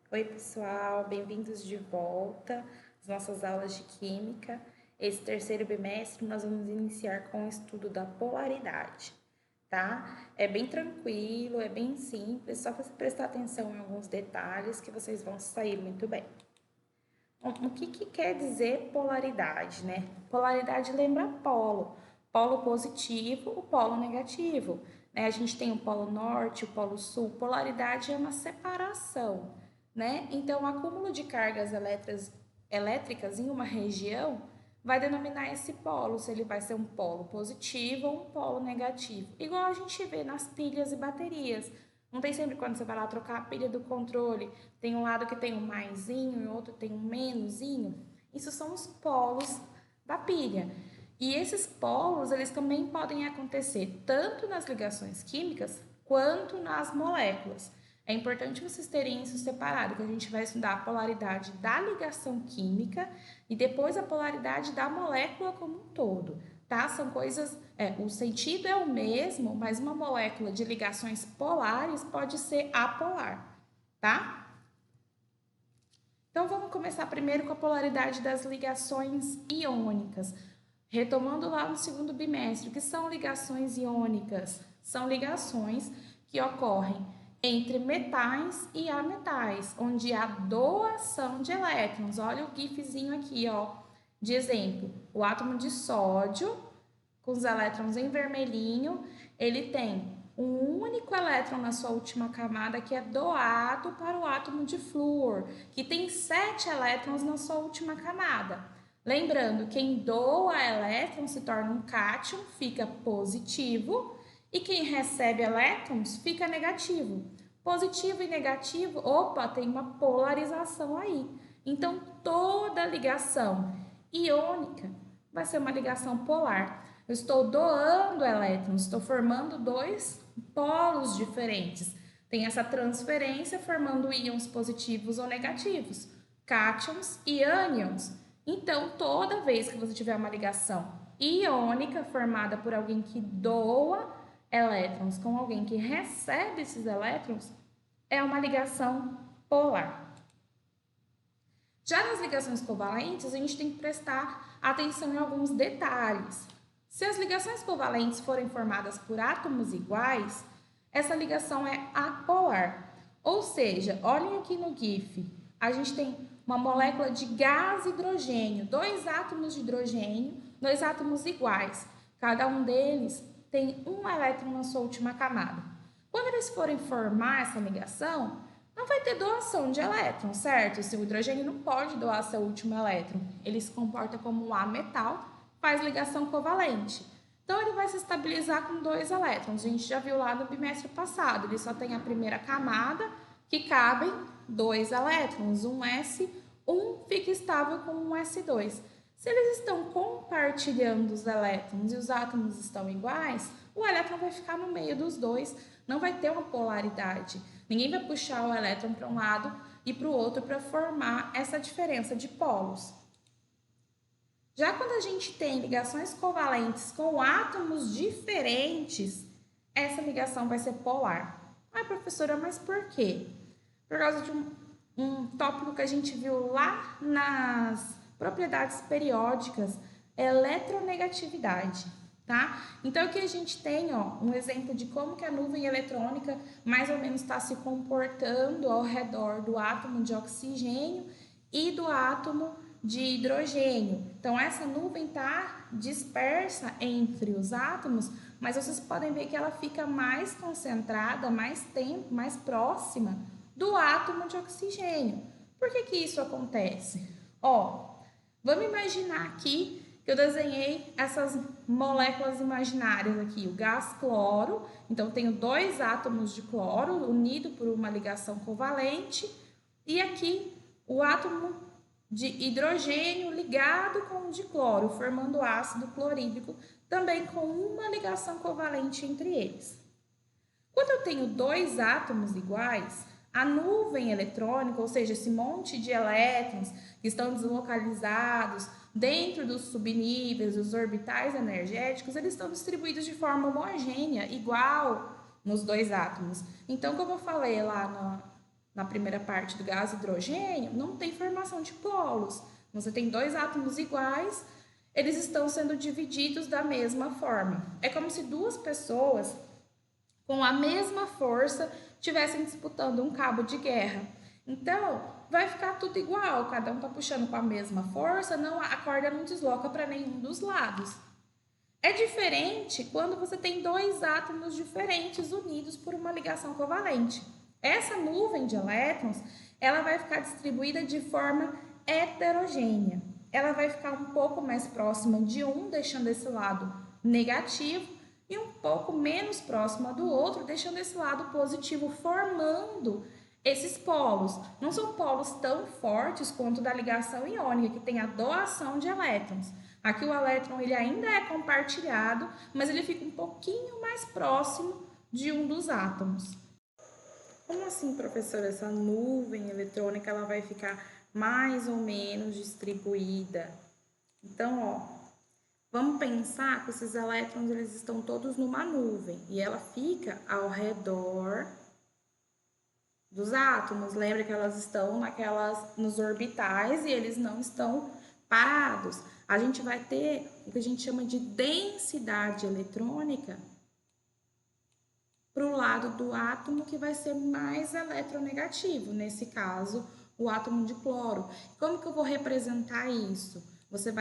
Oi, pessoal, bem-vindos de volta às nossas aulas de Química. Esse terceiro bimestre nós vamos iniciar com o estudo da polaridade, tá? É bem tranquilo, é bem simples, só você prestar atenção em alguns detalhes que vocês vão sair muito bem. O que quer dizer polaridade, né? Polaridade lembra polo, polo positivo, o polo negativo, né? A gente tem o polo norte, o polo sul, polaridade é uma separação, né? Então, o acúmulo de cargas elétricas em uma região vai denominar esse polo, se ele vai ser um polo positivo ou um polo negativo. Igual a gente vê nas pilhas e baterias. Não tem sempre quando você vai lá trocar a pilha do controle, tem um lado que tem um maisinho e outro tem um menusinho. Isso são os polos da pilha. E esses polos, eles também podem acontecer tanto nas ligações químicas quanto nas moléculas. É importante vocês terem isso separado, que a gente vai estudar a polaridade da ligação química e depois a polaridade da molécula como um todo, tá? São coisas, o sentido é o mesmo, mas uma molécula de ligações polares pode ser apolar, tá? Então vamos começar primeiro com a polaridade das ligações iônicas. Retomando lá no segundo bimestre, o que são ligações iônicas? São ligações que ocorrem entre metais e ametais, onde há doação de elétrons. Olha o gifzinho aqui, ó, de exemplo. O átomo de sódio, com os elétrons em vermelhinho, ele tem um único elétron na sua última camada que é doado para o átomo de flúor, que tem 7 elétrons na sua última camada. Lembrando, quem doa elétrons se torna um cátion, fica positivo, e quem recebe elétrons fica negativo. Positivo e negativo, opa, tem uma polarização aí. Então, toda ligação iônica vai ser uma ligação polar. Eu estou doando elétrons, estou formando dois polos diferentes. Tem essa transferência formando íons positivos ou negativos, cátions e ânions. Então, toda vez que você tiver uma ligação iônica formada por alguém que doa elétrons com alguém que recebe esses elétrons, é uma ligação polar. Já nas ligações covalentes, a gente tem que prestar atenção em alguns detalhes. Se as ligações covalentes forem formadas por átomos iguais, essa ligação é apolar. Ou seja, olhem aqui no GIF, a gente tem uma molécula de gás hidrogênio, dois átomos de hidrogênio, dois átomos iguais. Cada um deles tem um elétron na sua última camada. Quando eles forem formar essa ligação, não vai ter doação de elétrons, certo? Se o hidrogênio não pode doar seu último elétron, ele se comporta como um ametal, faz ligação covalente. Então, ele vai se estabilizar com dois elétrons. A gente já viu lá no bimestre passado, ele só tem a primeira camada, que cabem dois elétrons, um S, um fica estável com um S2. Se eles estão compartilhando os elétrons e os átomos estão iguais, o elétron vai ficar no meio dos dois, não vai ter uma polaridade. Ninguém vai puxar o elétron para um lado e para o outro para formar essa diferença de polos. Já quando a gente tem ligações covalentes com átomos diferentes, essa ligação vai ser polar. Ah, professora, mas por quê? Por causa de um tópico que a gente viu lá nas propriedades periódicas, eletronegatividade, tá? Então aqui a gente tem, ó, um exemplo de como que a nuvem eletrônica mais ou menos está se comportando ao redor do átomo de oxigênio e do átomo de hidrogênio. Então essa nuvem está dispersa entre os átomos, mas vocês podem ver que ela fica mais concentrada, mais tempo, mais próxima do átomo de oxigênio. Por que isso acontece? Ó, vamos imaginar aqui que eu desenhei essas moléculas imaginárias aqui, o gás cloro. Então, tenho dois átomos de cloro unidos por uma ligação covalente. E aqui, o átomo de hidrogênio ligado com o de cloro, formando ácido clorídrico, também com uma ligação covalente entre eles. Quando eu tenho dois átomos iguais, a nuvem eletrônica, ou seja, esse monte de elétrons que estão deslocalizados dentro dos subníveis, dos orbitais energéticos, eles estão distribuídos de forma homogênea, igual nos dois átomos. Então, como eu falei lá na primeira parte do gás hidrogênio, não tem formação de polos. Você tem dois átomos iguais, eles estão sendo divididos da mesma forma. É como se duas pessoas com a mesma força estivessem disputando um cabo de guerra. Então, vai ficar tudo igual, cada um está puxando com a mesma força, não, a corda não desloca para nenhum dos lados. É diferente quando você tem dois átomos diferentes unidos por uma ligação covalente. Essa nuvem de elétrons, ela vai ficar distribuída de forma heterogênea. Ela vai ficar um pouco mais próxima de um, deixando esse lado negativo, e um pouco menos próxima do outro, deixando esse lado positivo, formando esses polos. Não são polos tão fortes quanto da ligação iônica, que tem a doação de elétrons. Aqui o elétron ele ainda é compartilhado, mas ele fica um pouquinho mais próximo de um dos átomos. Como assim, professora? Essa nuvem eletrônica ela vai ficar mais ou menos distribuída? Então, ó, vamos pensar que esses elétrons eles estão todos numa nuvem e ela fica ao redor dos átomos. Lembra que elas estão nos orbitais e eles não estão parados. A gente vai ter o que a gente chama de densidade eletrônica para o lado do átomo que vai ser mais eletronegativo, nesse caso, o átomo de cloro. Como que eu vou representar isso? Você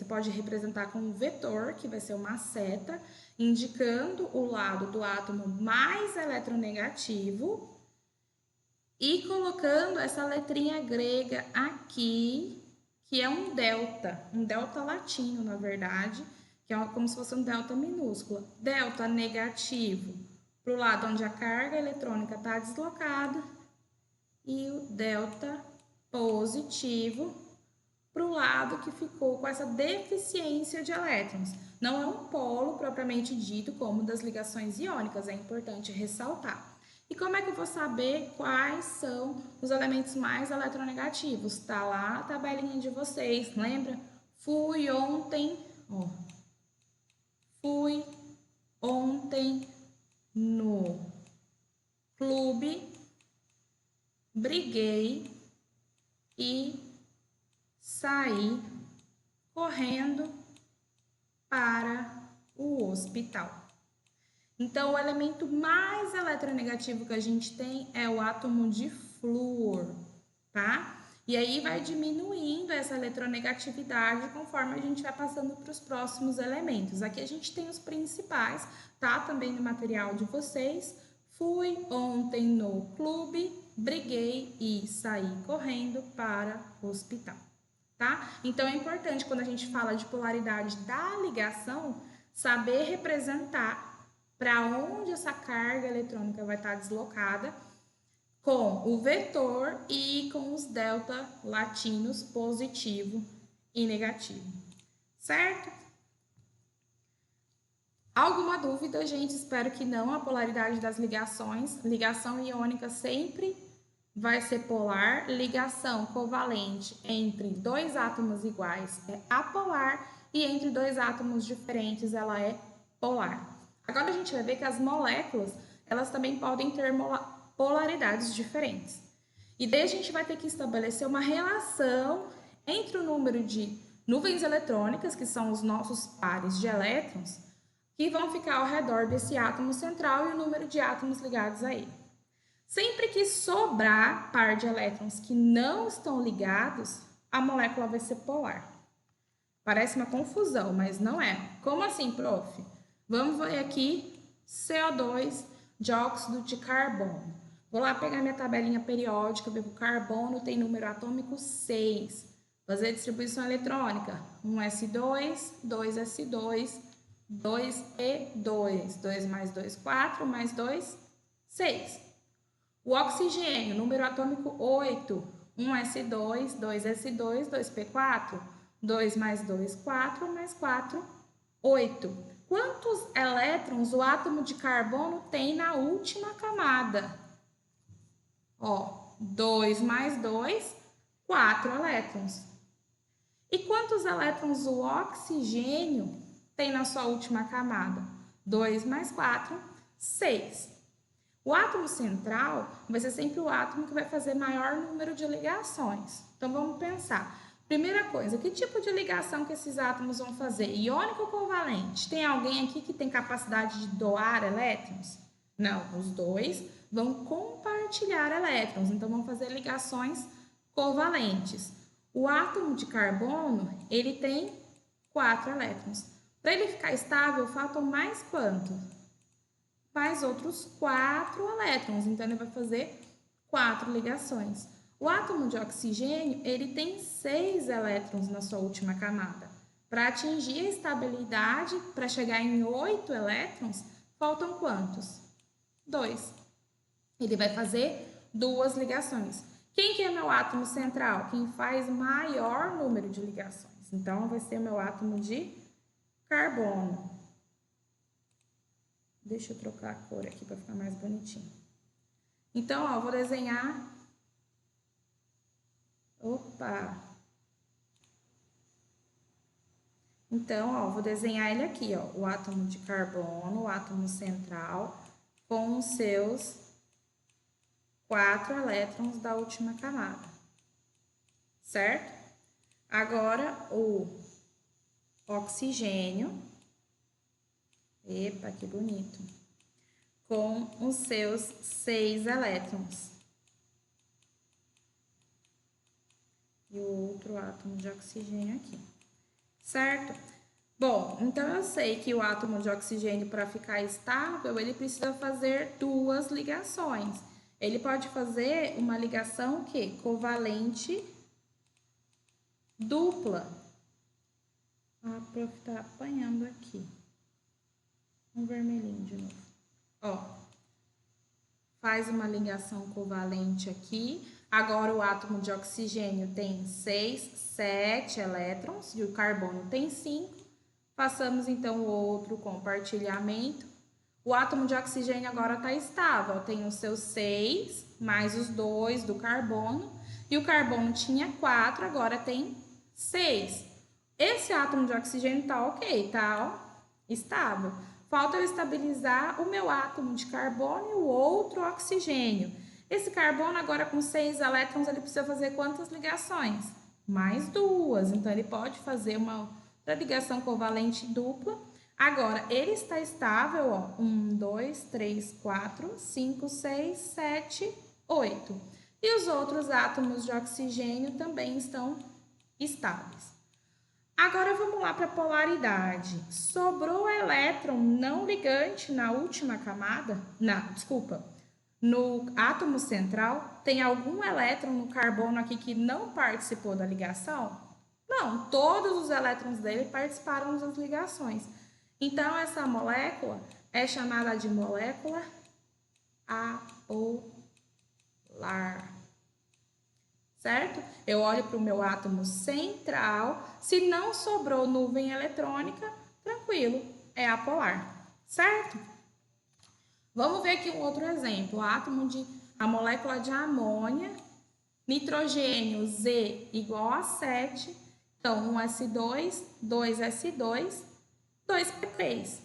pode representar com um vetor, que vai ser uma seta, indicando o lado do átomo mais eletronegativo e colocando essa letrinha grega aqui, que é um delta latino, na verdade, que é como se fosse um delta minúscula. Delta negativo para o lado onde a carga eletrônica está deslocada e o delta positivo para o lado que ficou com essa deficiência de elétrons. Não é um polo propriamente dito como das ligações iônicas, é importante ressaltar. E como é que eu vou saber quais são os elementos mais eletronegativos? Tá lá a tabelinha de vocês, lembra? Fui ontem no clube, briguei e saí correndo para o hospital. Então, o elemento mais eletronegativo que a gente tem é o átomo de flúor, tá? E aí vai diminuindo essa eletronegatividade conforme a gente vai passando para os próximos elementos. Aqui a gente tem os principais, tá? Também no material de vocês. Fui ontem no clube, briguei e saí correndo para o hospital, tá? Então é importante quando a gente fala de polaridade da ligação, saber representar para onde essa carga eletrônica vai estar deslocada com o vetor e com os delta latinos positivo e negativo, certo? Alguma dúvida, gente? Espero que não. A polaridade das ligações, ligação iônica sempre vai ser polar, ligação covalente entre dois átomos iguais é apolar e entre dois átomos diferentes ela é polar. Agora a gente vai ver que as moléculas, elas também podem ter polaridades diferentes. E daí a gente vai ter que estabelecer uma relação entre o número de nuvens eletrônicas, que são os nossos pares de elétrons, que vão ficar ao redor desse átomo central e o número de átomos ligados a ele. Sempre que sobrar par de elétrons que não estão ligados, a molécula vai ser polar. Parece uma confusão, mas não é. Como assim, prof? Vamos ver aqui CO2, dióxido de carbono. Vou lá pegar minha tabelinha periódica, ver que o carbono tem número atômico 6. Fazer distribuição eletrônica. 1s2, 2s2, 2e2. 2 mais 2, 4, mais 2, 6. O oxigênio, número atômico 8. 1s2, 2s2, 2p4. 2 mais 2, 4, mais 4, 8. Quantos elétrons o átomo de carbono tem na última camada? Ó, 2 mais 2, 4 elétrons. E quantos elétrons o oxigênio tem na sua última camada? 2 mais 4, 6. O átomo central vai ser sempre o átomo que vai fazer maior número de ligações. Então, vamos pensar. Primeira coisa, que tipo de ligação que esses átomos vão fazer? Iônico ou covalente? Tem alguém aqui que tem capacidade de doar elétrons? Não, os dois vão compartilhar elétrons, então vão fazer ligações covalentes. O átomo de carbono, ele tem 4 elétrons. Para ele ficar estável, faltam mais quanto? Mais outros 4 elétrons, então ele vai fazer 4 ligações. O átomo de oxigênio, ele tem 6 elétrons na sua última camada. Para atingir a estabilidade, para chegar em 8 elétrons, faltam quantos? 2. Ele vai fazer 2 ligações. Quem que é meu átomo central? Quem faz maior número de ligações. Então, vai ser o meu átomo de carbono. Deixa eu trocar a cor aqui para ficar mais bonitinho. Então, ó, vou desenhar. Opa! Então, ó, vou desenhar ele aqui, ó, o átomo de carbono, o átomo central, com os seus 4 elétrons da última camada, certo? Agora, o oxigênio, epa, que bonito, com os seus 6 elétrons. E o outro átomo de oxigênio aqui, certo? Bom, então eu sei que o átomo de oxigênio, para ficar estável, ele precisa fazer 2 ligações. Ele pode fazer uma ligação que covalente dupla. A prof tá apanhando aqui. Um vermelhinho de novo. Ó, faz uma ligação covalente aqui. Agora o átomo de oxigênio tem 6, 7 elétrons e o carbono tem 5. Façamos então o outro compartilhamento. O átomo de oxigênio agora está estável, tem os seus 6 mais os 2 do carbono. E o carbono tinha 4, agora tem 6. Esse átomo de oxigênio está ok, tá estável. Falta eu estabilizar o meu átomo de carbono e o outro oxigênio. Esse carbono agora com 6 elétrons, ele precisa fazer quantas ligações? Mais 2, então ele pode fazer uma ligação covalente dupla. Agora, ele está estável, ó, 1, 2, 3, 4, 5, 6, 7, 8. E os outros átomos de oxigênio também estão estáveis. Agora, vamos lá para a polaridade. Sobrou elétron não ligante na última camada? No átomo central, tem algum elétron no carbono aqui que não participou da ligação? Não, todos os elétrons dele participaram das ligações. Então, essa molécula é chamada de molécula apolar, certo? Eu olho para o meu átomo central, se não sobrou nuvem eletrônica, tranquilo, é apolar, certo? Vamos ver aqui um outro exemplo, a molécula de amônia, nitrogênio Z igual a 7, então 1s2, 2s2, 2p3.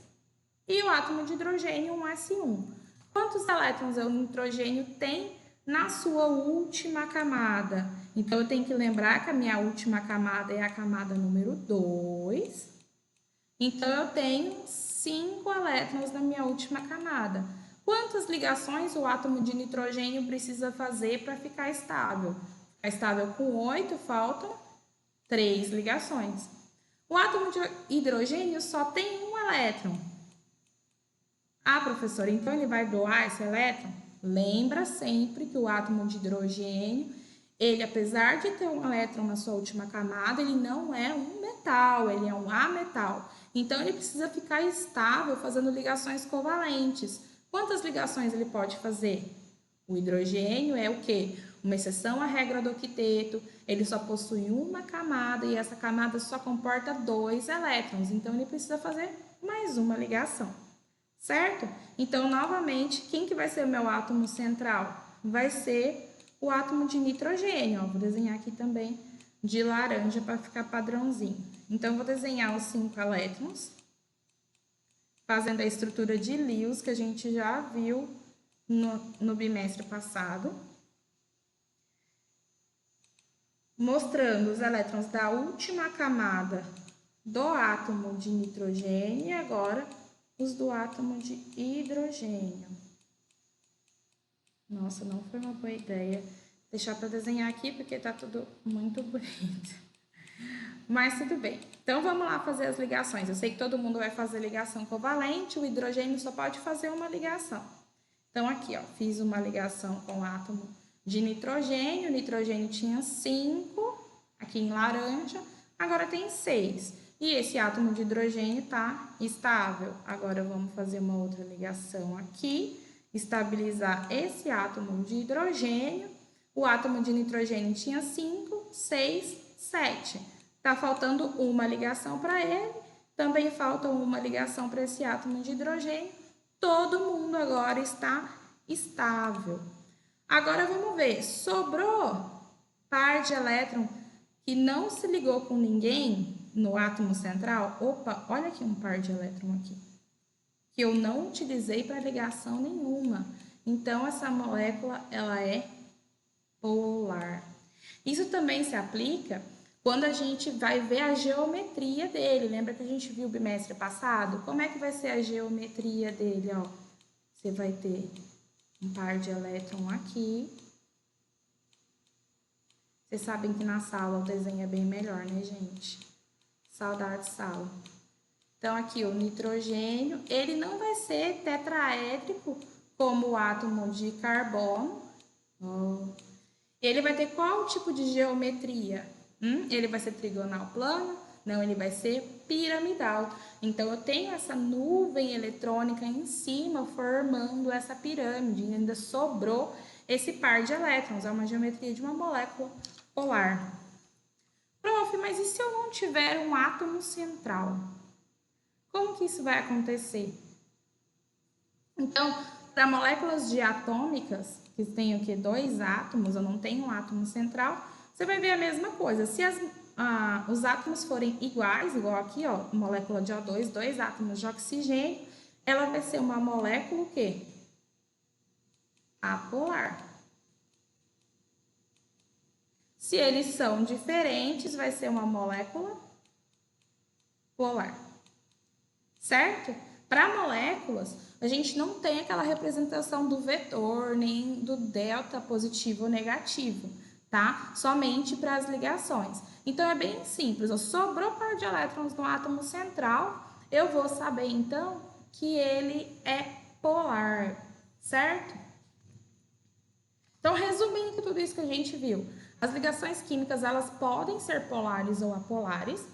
E o átomo de hidrogênio, 1s1. Quantos elétrons o nitrogênio tem na sua última camada? Então, eu tenho que lembrar que a minha última camada é a camada número 2. Então, eu tenho 5 elétrons na minha última camada. Quantas ligações o átomo de nitrogênio precisa fazer para ficar estável? Ficar estável com 8, faltam 3 ligações. O átomo de hidrogênio só tem um elétron. Ah, professora, então ele vai doar esse elétron? Lembra sempre que o átomo de hidrogênio, ele, apesar de ter um elétron na sua última camada, ele não é um metal, ele é um ametal. Então, ele precisa ficar estável fazendo ligações covalentes. Quantas ligações ele pode fazer? O hidrogênio é o quê? Uma exceção à regra do octeto, ele só possui uma camada e essa camada só comporta 2 elétrons, então ele precisa fazer mais uma ligação, certo? Então, novamente, quem que vai ser o meu átomo central? Vai ser o átomo de nitrogênio, ó, vou desenhar aqui também de laranja para ficar padrãozinho. Então, vou desenhar os 5 elétrons, fazendo a estrutura de Lewis, que a gente já viu no bimestre passado, mostrando os elétrons da última camada do átomo de nitrogênio e agora os do átomo de hidrogênio. Nossa, não foi uma boa ideia deixar para desenhar aqui porque tá tudo muito bonito. Mas tudo bem. Então vamos lá fazer as ligações. Eu sei que todo mundo vai fazer ligação covalente, o hidrogênio só pode fazer uma ligação. Então aqui, ó, fiz uma ligação com o átomo de nitrogênio. O nitrogênio tinha 5, aqui em laranja, agora tem 6. E esse átomo de hidrogênio está estável. Agora vamos fazer uma outra ligação aqui, estabilizar esse átomo de hidrogênio. O átomo de nitrogênio tinha 5, 6, 7. Está faltando uma ligação para ele, também falta uma ligação para esse átomo de hidrogênio. Todo mundo agora está estável. Agora vamos ver, sobrou par de elétron que não se ligou com ninguém no átomo central. Opa, olha aqui um par de elétron aqui, que eu não utilizei para ligação nenhuma. Então, essa molécula, ela é polar. Isso também se aplica quando a gente vai ver a geometria dele. Lembra que a gente viu o bimestre passado? Como é que vai ser a geometria dele? Ó, você vai ter um par de elétron aqui. Vocês sabem que na sala o desenho é bem melhor, né, gente? Saudade sala. Então, aqui o nitrogênio, ele não vai ser tetraédrico como o átomo de carbono. Ele vai ter qual tipo de geometria? Ele vai ser trigonal plano? Não, ele vai ser piramidal. Então, eu tenho essa nuvem eletrônica em cima formando essa pirâmide. E ainda sobrou esse par de elétrons. É uma geometria de uma molécula polar. Prof, mas e se eu não tiver um átomo central? Como que isso vai acontecer? Então, para moléculas diatômicas, que tem o quê? 2 átomos, eu não tenho um átomo central, você vai ver a mesma coisa. Se os átomos forem iguais, igual aqui, ó, molécula de O2, 2 átomos de oxigênio, ela vai ser uma molécula o quê? Apolar. Se eles são diferentes, vai ser uma molécula polar. Certo? Para moléculas, a gente não tem aquela representação do vetor, nem do delta positivo ou negativo, tá? Somente para as ligações. Então, é bem simples. Sobrou par de elétrons no átomo central, eu vou saber, então, que ele é polar, certo? Então, resumindo tudo isso que a gente viu, as ligações químicas, elas podem ser polares ou apolares,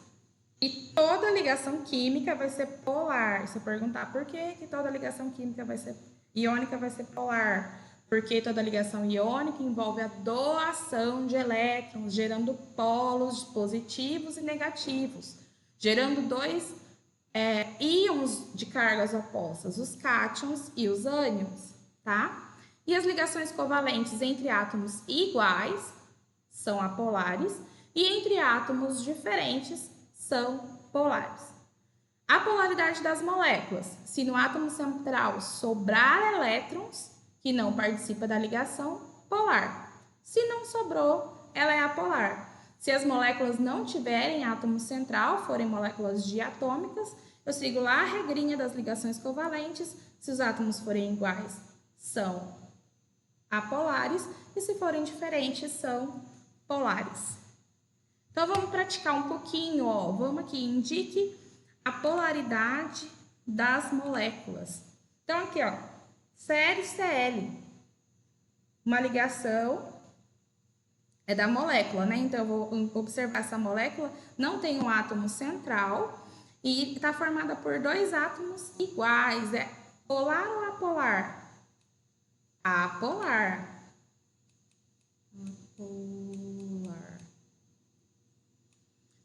e toda ligação química vai ser polar. Se eu perguntar por que toda ligação química vai ser iônica vai ser polar? Porque toda ligação iônica envolve a doação de elétrons, gerando polos positivos e negativos, gerando dois íons de cargas opostas, os cátions e os ânions, tá? E as ligações covalentes entre átomos iguais são apolares e entre átomos diferentes são polares. A polaridade das moléculas: se no átomo central sobrar elétrons que não participam da ligação, polar. Se não sobrou, ela é apolar. Se as moléculas não tiverem átomo central, forem moléculas diatômicas, eu sigo lá a regrinha das ligações covalentes. Se os átomos forem iguais, são apolares, e se forem diferentes, são polares. Então, vamos praticar um pouquinho, ó. Vamos aqui, indique a polaridade das moléculas. Então, aqui, ó, Cl e Cl. Uma ligação é da molécula, né? Então, eu vou observar essa molécula, não tem um átomo central e está formada por 2 átomos iguais. É polar ou apolar? Apolar.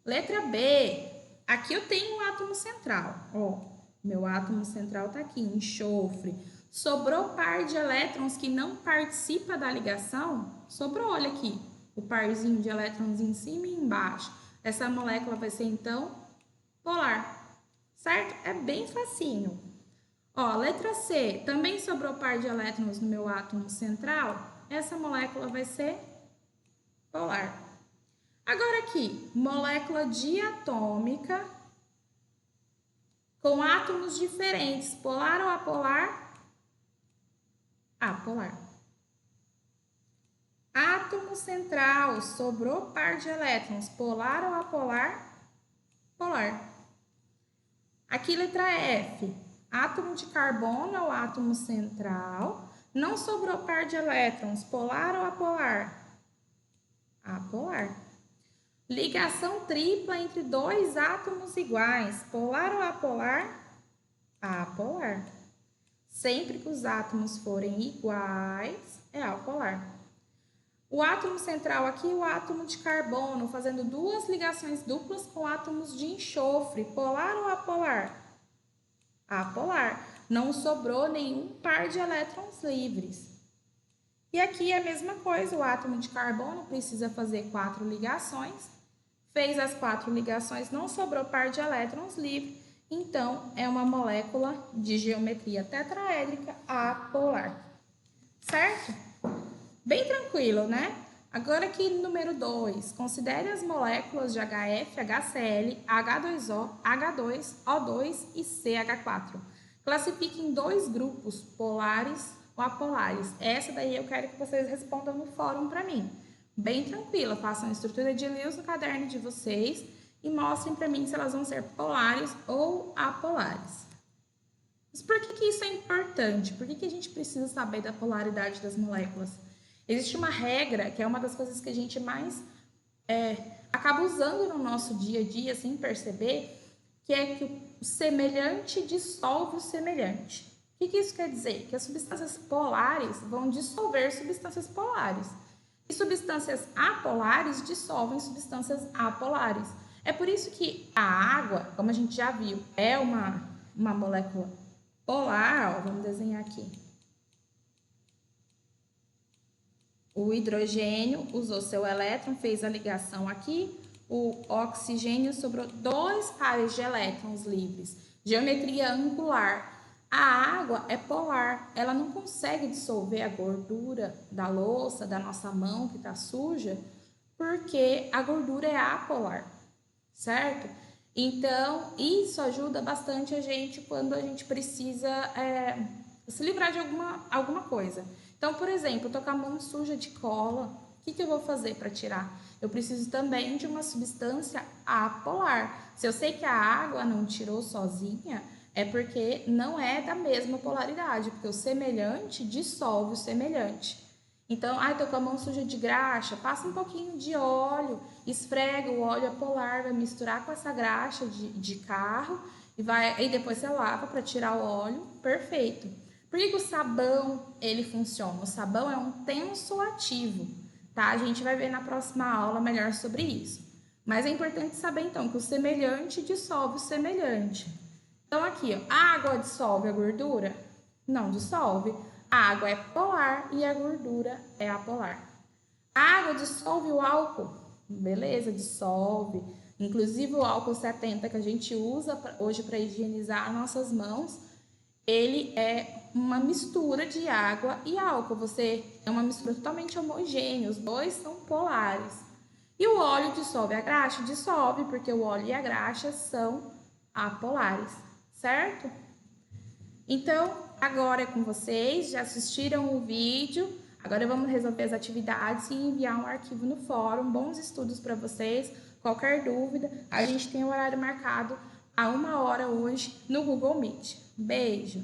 Letra B. Aqui eu tenho um átomo central. Ó, meu átomo central tá aqui, enxofre. Sobrou par de elétrons que não participa da ligação? Sobrou, olha aqui, o parzinho de elétrons em cima e embaixo. Essa molécula vai ser, então, polar. Certo? É bem facinho. Ó, letra C, também sobrou par de elétrons no meu átomo central? Essa molécula vai ser polar. Agora aqui, molécula diatômica com átomos diferentes, polar ou apolar? Apolar. Átomo central, sobrou par de elétrons, polar ou apolar? Polar. Aqui, letra F, átomo de carbono ou átomo central, não sobrou par de elétrons, polar ou apolar? Apolar. Ligação tripla entre dois átomos iguais, polar ou apolar? Apolar. Sempre que os átomos forem iguais, é apolar. O átomo central aqui, o átomo de carbono, fazendo duas ligações duplas com átomos de enxofre, polar ou apolar? Apolar. Não sobrou nenhum par de elétrons livres. E aqui é a mesma coisa, o átomo de carbono precisa fazer 4 ligações. Fez as 4 ligações, não sobrou par de elétrons livres, então é uma molécula de geometria tetraédrica apolar. Certo? Bem tranquilo, né? Agora aqui número 2, considere as moléculas de HF, HCl, H2O, H2, O2 e CH4. Classifique em 2 grupos, polares ou apolares. Essa daí eu quero que vocês respondam no fórum para mim. Bem tranquila, façam a estrutura de Lewis no caderno de vocês e mostrem para mim se elas vão ser polares ou apolares. Mas por que isso é importante? Por que a gente precisa saber da polaridade das moléculas? Existe uma regra, que é uma das coisas que a gente mais acaba usando no nosso dia a dia, sem perceber, que é que o semelhante dissolve o semelhante. O que isso quer dizer? Que as substâncias polares vão dissolver substâncias polares. E substâncias apolares dissolvem substâncias apolares. É por isso que a água, como a gente já viu, é uma molécula polar. Ó, vamos desenhar aqui. O hidrogênio usou seu elétron, fez a ligação aqui. O oxigênio sobrou 2 pares de elétrons livres. Geometria angular. A água é polar, ela não consegue dissolver a gordura da louça, da nossa mão que está suja, porque a gordura é apolar, certo? Então, isso ajuda bastante a gente quando a gente precisa se livrar de alguma coisa. Então, por exemplo, eu tô com a mão suja de cola, o que eu vou fazer para tirar? Eu preciso também de uma substância apolar. Se eu sei que a água não tirou sozinha, é porque não é da mesma polaridade, porque o semelhante dissolve o semelhante. Então, tô com a mão suja de graxa, passa um pouquinho de óleo, esfrega o óleo polar, vai misturar com essa graxa de carro e depois você lava para tirar o óleo, perfeito. Por que o sabão ele funciona? O sabão é um tensoativo, tá? A gente vai ver na próxima aula melhor sobre isso. Mas é importante saber então que o semelhante dissolve o semelhante. Então aqui, ó, a água dissolve a gordura? Não dissolve. A água é polar e a gordura é apolar. A água dissolve o álcool? Beleza, dissolve. Inclusive o álcool 70 que a gente usa hoje para higienizar nossas mãos, ele é uma mistura de água e álcool. É uma mistura totalmente homogênea, os dois são polares. E o óleo dissolve a graxa? Dissolve, porque o óleo e a graxa são apolares, certo? Então, agora é com vocês, já assistiram o vídeo, agora vamos resolver as atividades e enviar um arquivo no fórum. Bons estudos para vocês. Qualquer dúvida, a gente tem um horário marcado a 1 hora hoje no Google Meet. Beijo!